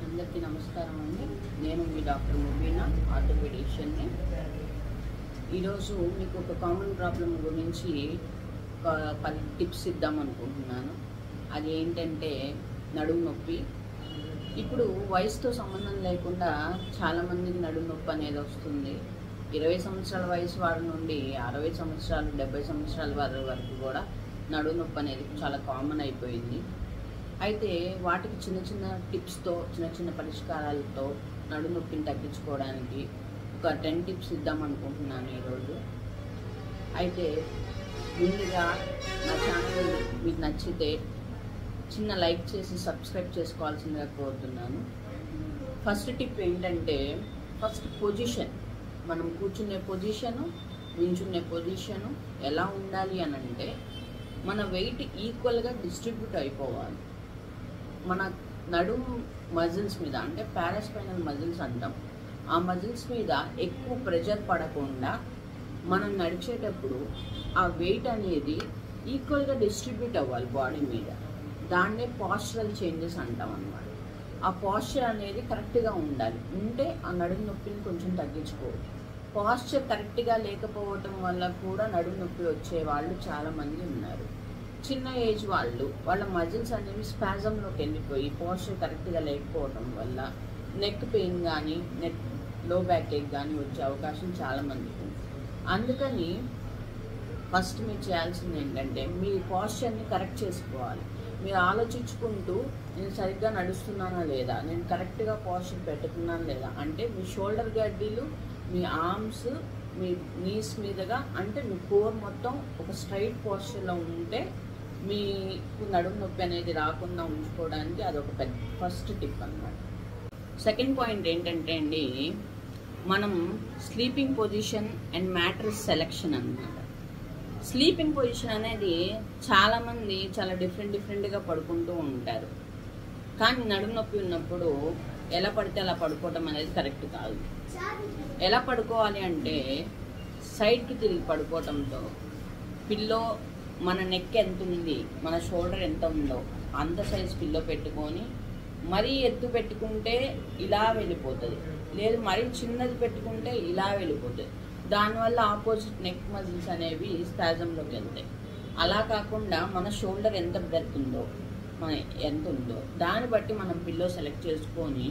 అందరికీ నమస్కారం అండి. నేను మీ డాక్టర్ ముబీనా, ఆర్థోపెడిషియన్ని. ఈరోజు మీకు ఒక కామన్ ప్రాబ్లం గురించి ఒక 10 టిప్స్ ఇద్దాం అనుకుంటున్నాను. అది ఏంటంటే నడుము నొప్పి. ఇప్పుడు వయసుతో సంబంధం లేకుండా చాలామందికి నడుము నొప్పి అనేది వస్తుంది. 20 సంవత్సరాల వయసు వారి నుండి 60 సంవత్సరాలు 70 సంవత్సరాల వారి వరకు కూడా నడుము నొప్పి అనేది చాలా కామన్ అయిపోయింది. అయితే వాటికి చిన్న చిన్న టిప్స్తో, చిన్న చిన్న పరిష్కారాలతో నడుము నొప్పిని తగ్గించుకోవడానికి ఒక 10 టిప్స్ ఇద్దాం అనుకుంటున్నాను ఈరోజు. అయితే ముందుగా నా ఛానల్ మీకు నచ్చితే చిన్న లైక్ చేసి సబ్స్క్రైబ్ చేసుకోవాల్సిందిగా కోరుతున్నాను. ఫస్ట్ టిప్ ఏంటంటే, ఫస్ట్ పొజిషన్, మనం కూర్చునే పొజిషను, నించునే పొజిషను ఎలా ఉండాలి అని అంటే, మన వెయిట్ ఈక్వల్గా డిస్ట్రిబ్యూట్ అయిపోవాలి. మన నడుము మజిల్స్ మీద, అంటే పారాస్పైనల్ మజిల్స్ అంటాం, ఆ మజిల్స్ మీద ఎక్కువ ప్రెషర్ పడకుండా మనం నడిచేటప్పుడు ఆ వెయిట్ అనేది ఈక్వల్గా డిస్ట్రిబ్యూట్ అవ్వాలి బాడీ మీద. దాన్నే పాస్చరల్ చేంజెస్ అంటాం అన్నమాట. ఆ పాస్చర్ అనేది కరెక్ట్గా ఉండాలి. ఉంటే ఆ నడుము నొప్పిని కొంచెం తగ్గించుకోవచ్చు. పాస్చర్ కరెక్ట్గా లేకపోవటం వల్ల కూడా నడుము నొప్పి వచ్చే వాళ్ళు చాలామంది ఉన్నారు. చిన్న ఏజ్ వాళ్ళ మజిల్స్ అనేవి స్పాజంలోకి వెళ్ళిపోయి పాస్చర్ కరెక్ట్గా లేకపోవటం వల్ల నెక్ పెయిన్ కానీ, నెక్ లో బ్యాక్ ఏక్ కానీ వచ్చే అవకాశం చాలామందికి ఉంది. అందుకని ఫస్ట్ మీరు చేయాల్సింది ఏంటంటే, మీ పాస్చర్ని కరెక్ట్ చేసుకోవాలి. మీరు ఆలోచించుకుంటూ, నేను సరిగ్గా నడుస్తున్నానా లేదా, నేను కరెక్ట్గా పాస్చర్ పెట్టుకున్నానా లేదా, అంటే మీ షోల్డర్ గడ్డీలు, మీ ఆర్మ్స్, మీ నీస్ మీదుగా, అంటే మీ కోర్ మొత్తం ఒక స్ట్రైట్ పాస్చర్లో ఉంటే మీకు నడుము నొప్పి అనేది రాకుండా ఉంచుకోవడానికి అదొక పెద్ద ఫస్ట్ టిప్ అన్నమాట. సెకండ్ పాయింట్ ఏంటంటే అండి, మనం sleeping position and mattress selection అన్నమాట. స్లీపింగ్ పొజిషన్ అనేది చాలామంది చాలా డిఫరెంట్గా పడుకుంటూ ఉంటారు. కానీ నడుము నొప్పి ఉన్నప్పుడు ఎలా పడితే అలా పడుకోవటం అనేది కరెక్ట్ కాదు. ఎలా పడుకోవాలి అంటే, సైడ్కి తిరిగి పడుకోవటంతో పిల్లో మన నెక్ ఎంత ఉంది, మన షోల్డర్ ఎంత ఉందో అంత సైజ్ పిల్లో పెట్టుకొని, మరీ ఎత్తు పెట్టుకుంటే ఇలా వెళ్ళిపోతుంది, లేదు మరీ చిన్నది పెట్టుకుంటే ఇలా వెళ్ళిపోతుంది. దానివల్ల ఆపోజిట్ నెక్ మజిల్స్ అనేవి స్పాజంలోకి వెళ్తాయి. అలా కాకుండా మన షోల్డర్ ఎంత బ్రెత్ ఉందో, మన ఎంత ఉందో దాన్ని బట్టి మనం పిల్లో సెలెక్ట్ చేసుకొని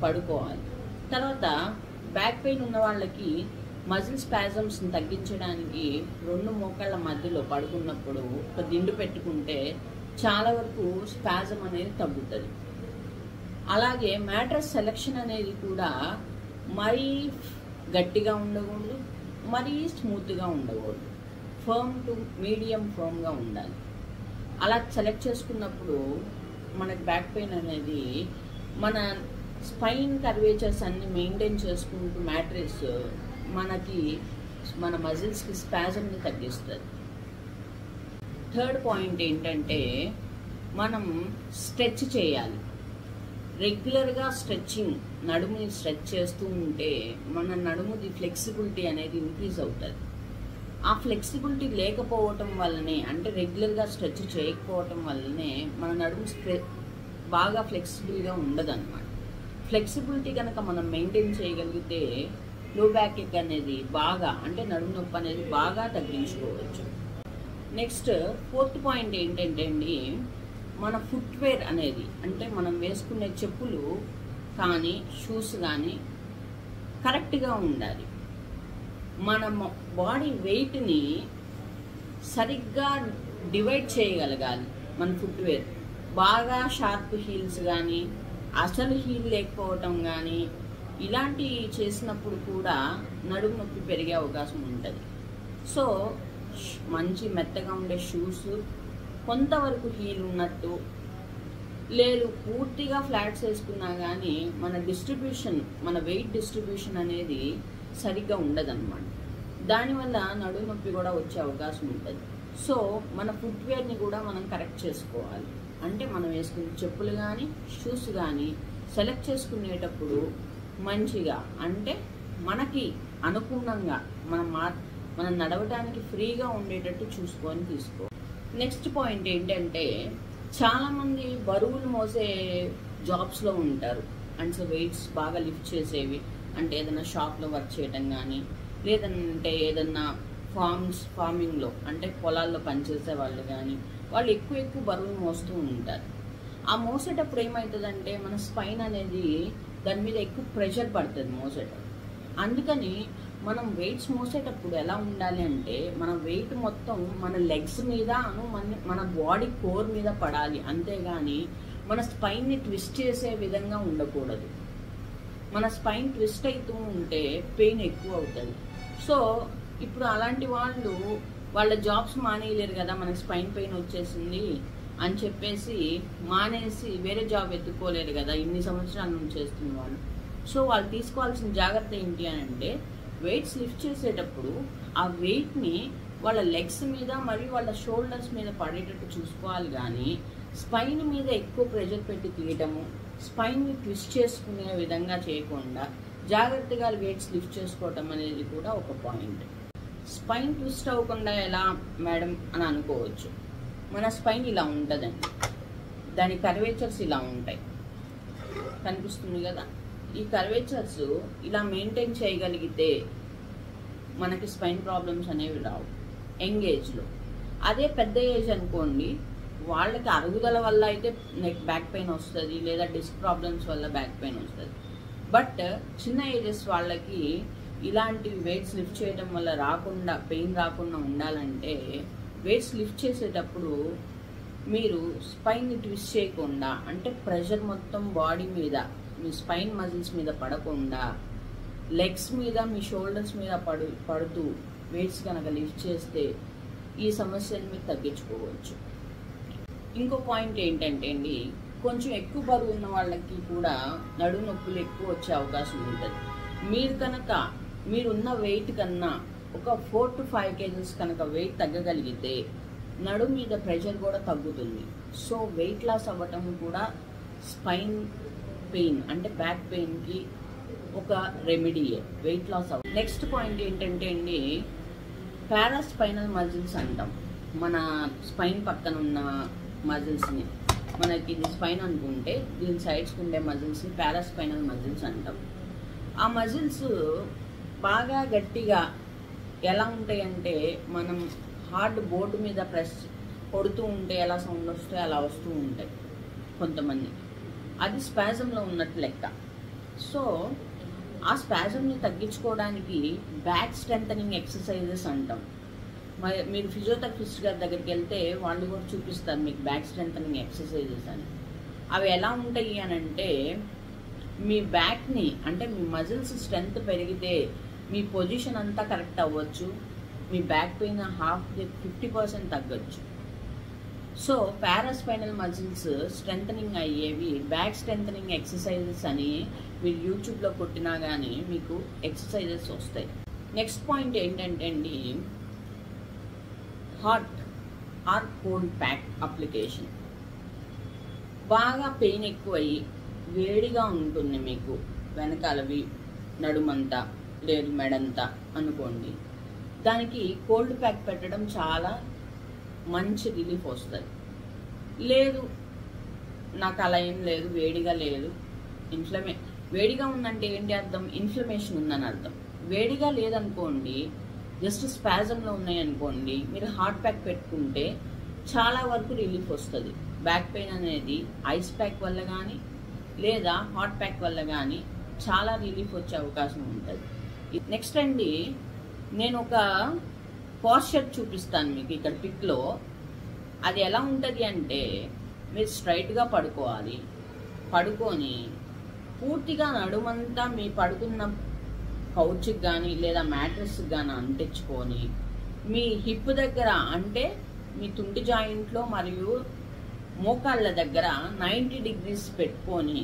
పడుకోవాలి. తర్వాత బ్యాక్ పెయిన్ ఉన్న వాళ్ళకి మజిల్ స్పాజమ్స్ని తగ్గించడానికి 2 మోకాళ్ళ మధ్యలో పడుకున్నప్పుడు ఒక దిండు పెట్టుకుంటే చాలా వరకు స్పాజం అనేది తగ్గుతుంది. అలాగే మ్యాట్రెస్ సెలెక్షన్ అనేది కూడా మరీ గట్టిగా ఉండకూడదు, మరీ స్మూత్గా ఉండకూడదు, ఫర్మ్ టు మీడియం ఫర్మ్గా ఉండాలి. అలా సెలెక్ట్ చేసుకున్నప్పుడు మనకి బ్యాక్ పెయిన్ అనేది, మన స్పైన్ కర్వేచర్స్ అన్ని మెయింటైన్ చేసుకుంటూ మ్యాట్రెస్ మనకి మన మజిల్స్కి స్పాజంని తగ్గిస్తుంది. థర్డ్ పాయింట్ ఏంటంటే, మనం స్ట్రెచ్ చేయాలి. రెగ్యులర్గా స్ట్రెచ్చింగ్, నడుముని స్ట్రెచ్ చేస్తూ ఉంటే మన నడుముది ఫ్లెక్సిబిలిటీ అనేది ఇంక్రీజ్ అవుతుంది. ఆ ఫ్లెక్సిబిలిటీ లేకపోవటం వల్లనే, అంటే రెగ్యులర్గా స్ట్రెచ్ చేయకపోవటం వల్లనే మన నడుము బాగా ఫ్లెక్సిబుల్గా ఉండదన్నమాట. ఫ్లెక్సిబిలిటీ కనుక మనం మెయింటైన్ చేయగలిగితే లో బ్యాక్ ఎక్ అనేది బాగా, అంటే నడుము నొప్పి అనేది బాగా తగ్గించుకోవచ్చు. నెక్స్ట్ ఫోర్త్ పాయింట్ ఏంటంటే అండి, మన ఫుట్వేర్ అనేది, అంటే మనం వేసుకునే చెప్పులు కానీ, షూస్ కానీ కరెక్ట్గా ఉండాలి. మన బాడీ వెయిట్ని సరిగ్గా డివైడ్ చేయగలగాలి. మన ఫుట్వేర్ బాగా షార్ప్ హీల్స్ కానీ, అసలు హీల్ లేకపోవటం కానీ, ఇలాంటివి చేసినప్పుడు కూడా నడుము నొప్పి పెరిగే అవకాశం ఉంటుంది. సో మంచి మెత్తగా ఉండే షూస్, కొంతవరకు హీల్ ఉన్నట్టు, లేదు పూర్తిగా ఫ్లాట్స్ వేసుకున్నా కానీ మన డిస్ట్రిబ్యూషన్, మన వెయిట్ డిస్ట్రిబ్యూషన్ అనేది సరిగ్గా ఉండదన్నమాట. దానివల్ల నడుము నొప్పి కూడా వచ్చే అవకాశం ఉంటుంది. సో మన ఫుట్వేర్ని కూడా మనం కరెక్ట్ చేసుకోవాలి. అంటే మనం వేసుకునే చెప్పులు కానీ, షూస్ కానీ సెలెక్ట్ చేసుకునేటప్పుడు మంచిగా, అంటే మనకి అనుగుణంగా మనం నడవడానికి ఫ్రీగా ఉండేటట్టు చూసుకొని తీసుకో. నెక్స్ట్ పాయింట్ ఏంటంటే, చాలామంది బరువులు మోసే జాబ్స్లో ఉంటారు. అండ్ వెయిట్స్ బాగా లిఫ్ట్ చేసేవి, అంటే ఏదైనా షాప్లో వర్క్ చేయడం కానీ, లేదంటే ఏదన్నా ఫార్మింగ్లో అంటే పొలాల్లో పనిచేసే వాళ్ళు కానీ, వాళ్ళు ఎక్కువ బరువులు మోస్తూ ఉంటారు. ఆ మోసేటప్పుడు ఏమవుతుందంటే మన స్పైన్ అనేది దాని మీద ఎక్కువ ప్రెషర్ పడుతుంది మోసేటప్పుడు. అందుకని మనం వెయిట్స్ మోసేటప్పుడు ఎలా ఉండాలి అంటే మన వెయిట్ మొత్తం మన లెగ్స్ మీద మన బాడీ కోర్ మీద పడాలి, అంతేగాని మన స్పైన్ని ట్విస్ట్ చేసే విధంగా ఉండకూడదు. మన స్పైన్ ట్విస్ట్ అవుతూ ఉంటే పెయిన్ ఎక్కువ అవుతుంది. సో ఇప్పుడు అలాంటి వాళ్ళు వాళ్ళ జాబ్స్ మానేయలేరు కదా, మనకి స్పైన్ పెయిన్ వచ్చేసింది అని చెప్పేసి మానేసి వేరే జాబ్ ఎత్తుకోలేరు కదా ఇన్ని సంవత్సరాల నుంచి చేస్తున్న వాళ్ళు. సో వాళ్ళు తీసుకోవాల్సిన జాగ్రత్త ఏంటి అని అంటే వెయిట్స్ లిఫ్ట్ చేసేటప్పుడు ఆ వెయిట్ని వాళ్ళ లెగ్స్ మీద మరియు వాళ్ళ షోల్డర్స్ మీద పడేటట్టు చూసుకోవాలి, కానీ స్పైన్ మీద ఎక్కువ ప్రెషర్ పెట్టి తీయటము, స్పైన్ని ట్విస్ట్ చేసుకునే విధంగా చేయకుండా జాగ్రత్తగా వెయిట్స్ లిఫ్ట్ చేసుకోవటం అనేది కూడా ఒక పాయింట్. స్పైన్ ట్విస్ట్ అవ్వకుండా ఎలా మేడం అని అనుకోవచ్చు. మన స్పైన్ ఇలా ఉంటుందండి, దాని కర్వేచర్స్ ఇలా ఉంటాయి, కనిపిస్తుంది కదా. ఈ కర్వేచర్స్ ఇలా మెయింటైన్ చేయగలిగితే మనకి స్పైన్ ప్రాబ్లమ్స్ అనేవి రావు యంగ్ ఏజ్లో. అదే పెద్ద ఏజ్ అనుకోండి, వాళ్ళకి అరుగుదల వల్ల అయితే బ్యాక్ పెయిన్ వస్తుంది, లేదా డిస్క్ ప్రాబ్లమ్స్ వల్ల బ్యాక్ పెయిన్ వస్తుంది. బట్ చిన్న ఏజెస్ వాళ్ళకి ఇలాంటి వెయిట్స్ లిఫ్ట్ చేయడం వల్ల పెయిన్ రాకుండా ఉండాలంటే వెయిట్స్ లిఫ్ట్ చేసేటప్పుడు మీరు స్పైన్ని ట్విస్ట్ చేయకుండా, అంటే ప్రెషర్ మొత్తం బాడీ మీద మీ స్పైన్ మజిల్స్ మీద పడకుండా లెగ్స్ మీద మీ షోల్డర్స్ మీద పడుతూ వెయిట్స్ కనుక లిఫ్ట్ చేస్తే ఈ సమస్యను మీరు తగ్గించుకోవచ్చు. ఇంకో పాయింట్ ఏంటంటే అండి, కొంచెం ఎక్కువ బరువు ఉన్న వాళ్ళకి కూడా నడుము నొప్పులు ఎక్కువ వచ్చే అవకాశం ఉంటుంది. మీరున్న వెయిట్ కన్నా ఒక 4 to 5 kgs కనుక వెయిట్ తగ్గగలిగితే నడుము మీద ప్రెషర్ కూడా తగ్గుతుంది. సో వెయిట్ లాస్ అవ్వటం కూడా స్పైన్ పెయిన్ అంటే బ్యాక్ పెయిన్కి ఒక రెమెడీయే వెయిట్ లాస్ అవ్వ. నెక్స్ట్ పాయింట్ ఏంటంటే అండి, పారాస్పైనల్ మజిల్స్ అంటాం. మన స్పైన్ పక్కన ఉన్న మజిల్స్ని, మనకి ఇది స్పైన్ అనుకుంటే దీని సైడ్స్కి ఉండే మజిల్స్ని పారాస్పైనల్ మజిల్స్ అంటాం. ఆ మజిల్స్ బాగా గట్టిగా ఎలా ఉంటాయంటే మనం హార్డ్ బోర్డు మీద ప్రెస్ కొడుతూ ఉంటే ఎలా సౌండ్ వస్తాయో అలా వస్తూ ఉంటాయి కొంతమంది. అది స్పాజంలో ఉన్నట్టు లెక్క. సో ఆ స్పాజంని తగ్గించుకోవడానికి బ్యాక్ స్ట్రెంథనింగ్ ఎక్సర్సైజెస్ అంటాం. మీరు ఫిజియోథెరపిస్ట్ గారి దగ్గరికి వెళ్తే వాళ్ళు కూడా చూపిస్తారు మీకు బ్యాక్ స్ట్రెంథనింగ్ ఎక్సర్సైజెస్ అని. అవి ఎలా ఉంటాయి అని అంటే మీ బ్యాక్ని అంటే మీ మజిల్స్ స్ట్రెంగ్త్ పెరిగితే మీ పొజిషన్ అంతా కరెక్ట్ అవ్వచ్చు, మీ బ్యాక్ పెయిన్ 50% తగ్గొచ్చు. సో పారాస్పైనల్ మజిల్స్ స్ట్రెంథనింగ్ అయ్యేవి బ్యాక్ స్ట్రెంథనింగ్ ఎక్సర్సైజెస్ అని మీరు యూట్యూబ్లో కొట్టినా కానీ మీకు ఎక్సర్సైజెస్ వస్తాయి. నెక్స్ట్ పాయింట్ ఏంటంటే అండి, hot or cold pack application. బాగా పెయిన్ ఎక్కువయ్యి వేడిగా ఉంటుంది మీకు వెనకాలవి నడుమంతా లేదు మెడంతా అనుకోండి, దానికి కోల్డ్ ప్యాక్ పెట్టడం చాలా మంచి రిలీఫ్ వస్తుంది. లేదు నాకు అలా ఏం లేదు, వేడిగా లేదు, వేడిగా ఉందంటే ఏంటి అర్థం, ఇన్ఫ్లమేషన్ ఉందని అర్థం. వేడిగా లేదనుకోండి, జస్ట్ స్పాజంలో ఉన్నాయనుకోండి, మీరు హాట్ ప్యాక్ పెట్టుకుంటే చాలా వరకు రిలీఫ్ వస్తుంది. బ్యాక్ పెయిన్ అనేది ఐస్ ప్యాక్ వల్ల కానీ లేదా హాట్ ప్యాక్ వల్ల కానీ చాలా రిలీఫ్ వచ్చే అవకాశం ఉంటుంది. నెక్స్ట్ అండి, నేను ఒక పోస్చర్ చూపిస్తాను మీకు ఇక్కడ పిక్లో. అది ఎలా ఉంటుంది అంటే మీరు స్ట్రైట్గా పడుకోవాలి, పడుకొని పూర్తిగా నడుమంతా మీ పడుకున్న కౌచ్కి కానీ లేదా మ్యాట్రెస్కి కానీ అంటించుకొని మీ హిప్ దగ్గర అంటే మీ తుంటి జాయింట్లో మరియు మోకాళ్ళ దగ్గర 90 degrees పెట్టుకొని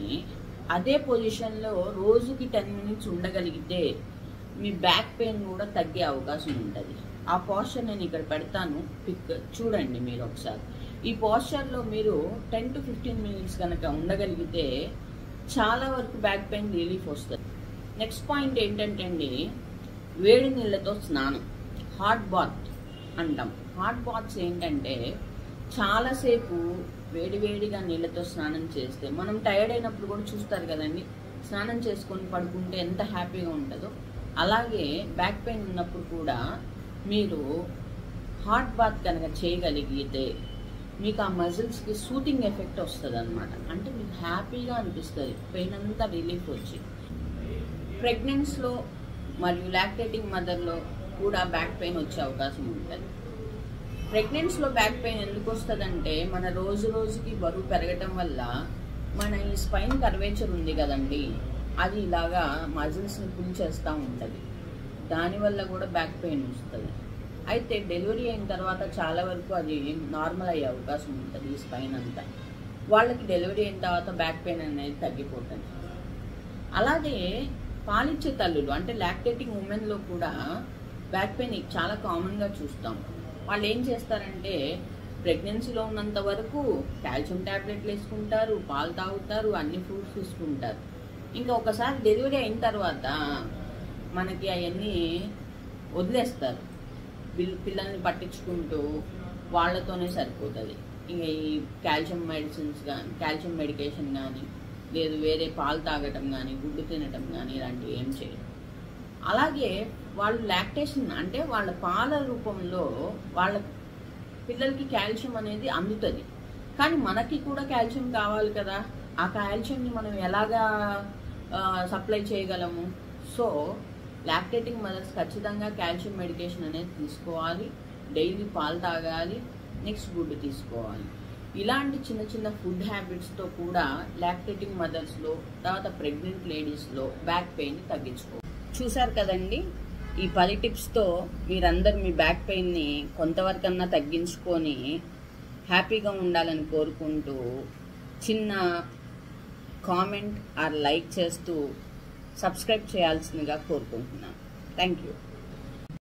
అదే పొజిషన్లో రోజుకి 10 minutes ఉండగలిగితే మీ బ్యాక్ పెయిన్ కూడా తగ్గే అవకాశం ఉంటుంది. ఆ పోస్చర్ నేను ఇక్కడ పెడతాను, పిక్ చూడండి మీరు ఒకసారి. ఈ పోస్చర్లో మీరు 10 to 15 minutes కనుక ఉండగలిగితే చాలా వరకు బ్యాక్ పెయిన్ రిలీఫ్ వస్తుంది. నెక్స్ట్ పాయింట్ ఏంటంటే అండి, వేడి నీళ్ళతో స్నానం, హాట్ బాత్ అంటాం. హాట్ బాత్స్ ఏంటంటే చాలాసేపు వేడివేడిగా నీళ్ళతో స్నానం చేస్తే, మనం టైర్డ్ అయినప్పుడు కూడా చూస్తారు కదండి, స్నానం చేసుకొని పడుకుంటే ఎంత హ్యాపీగా ఉంటుందో, అలాగే బ్యాక్ పెయిన్ ఉన్నప్పుడు కూడా మీరు హాట్ బాత్ కనుక చేయగలిగితే మీకు ఆ మజిల్స్కి సూతింగ్ ఎఫెక్ట్ వస్తుంది అనమాట. అంటే మీకు హ్యాపీగా అనిపిస్తుంది, పెయిన్ అంతా రిలీఫ్ వచ్చి. ప్రెగ్నెన్సీలో మరియు లాక్టేటింగ్ మదర్లో కూడా బ్యాక్ పెయిన్ వచ్చే అవకాశం ఉంటుంది. ప్రెగ్నెన్సీలో బ్యాక్ పెయిన్ ఎందుకు వస్తుందంటే, మన రోజు రోజుకి బరువు పెరగటం వల్ల మన ఈ స్పైన్ కర్వేచర్ ఉంది కదండి, అది ఇలాగా మజిల్స్ని పుల్ చేస్తూ ఉంటుంది. దానివల్ల కూడా బ్యాక్ పెయిన్ వస్తుంది. అయితే డెలివరీ అయిన తర్వాత చాలా వరకు అది నార్మల్ అయ్యే అవకాశం ఉంటుంది ఈ స్పైన్ అంతా. వాళ్ళకి డెలివరీ అయిన తర్వాత బ్యాక్ పెయిన్ అనేది తగ్గిపోతుంది. అలాగే పాలిచ్చే తల్లులు అంటే లాక్టేటింగ్ ఉమెన్లో కూడా బ్యాక్ పెయిన్ చాలా కామన్గా చూస్తాం. వాళ్ళు ఏం చేస్తారంటే, ప్రెగ్నెన్సీలో ఉన్నంత వరకు కాల్షియం ట్యాబ్లెట్లు వేసుకుంటారు, పాలు తాగుతారు, అన్ని ఫ్రూట్స్ తీసుకుంటారు. ఇంకా ఒకసారి డెలివరీ అయిన తర్వాత మనకి అవన్నీ వదిలేస్తారు. పిల్లల్ని పట్టించుకుంటూ వాళ్ళతోనే సరిపోతుంది. ఇంకా ఈ కాల్షియం మెడిసిన్స్ కానీ, కాల్షియం మెడికేషన్ కానీ, లేదు వేరే పాలు తాగటం కానీ, గుడ్డు తినటం కానీ ఇలాంటివి ఏం చేయరు. అలాగే వాళ్ళు లాక్టేషన్ అంటే వాళ్ళ పాల రూపంలో వాళ్ళ పిల్లలకి కాల్షియం అనేది అందుతుంది. కానీ మనకి కూడా కాల్షియం కావాలి కదా, ఆ కాల్షియంని మనం ఎలాగా సప్లై చేయగలము? సో లాక్టేటింగ్ మదర్స్ ఖచ్చితంగా కాల్షియం మెడికేషన్ అనేది తీసుకోవాలి, డైలీ పాలు తాగాలి, నెక్స్ట్ గుడ్డు తీసుకోవాలి. ఇలాంటి చిన్న చిన్న ఫుడ్ హ్యాబిట్స్తో కూడా లాక్టేటింగ్ మదర్స్లో, తర్వాత ప్రెగ్నెంట్ లేడీస్లో బ్యాక్ పెయిన్ తగ్గించుకో. చూసారు కదండి, ఈ 10 టిప్స్తో మీరందరూ మీ బ్యాక్ పెయిన్ని కొంతవరకన్నా తగ్గించుకొని హ్యాపీగా ఉండాలని కోరుకుంటూ చిన్న కామెంట్ ఆర్ లైక్ చేస్తూ సబ్స్క్రైబ్ చేయాల్సిందిగా కోరుకుంటున్నాను. Thank you.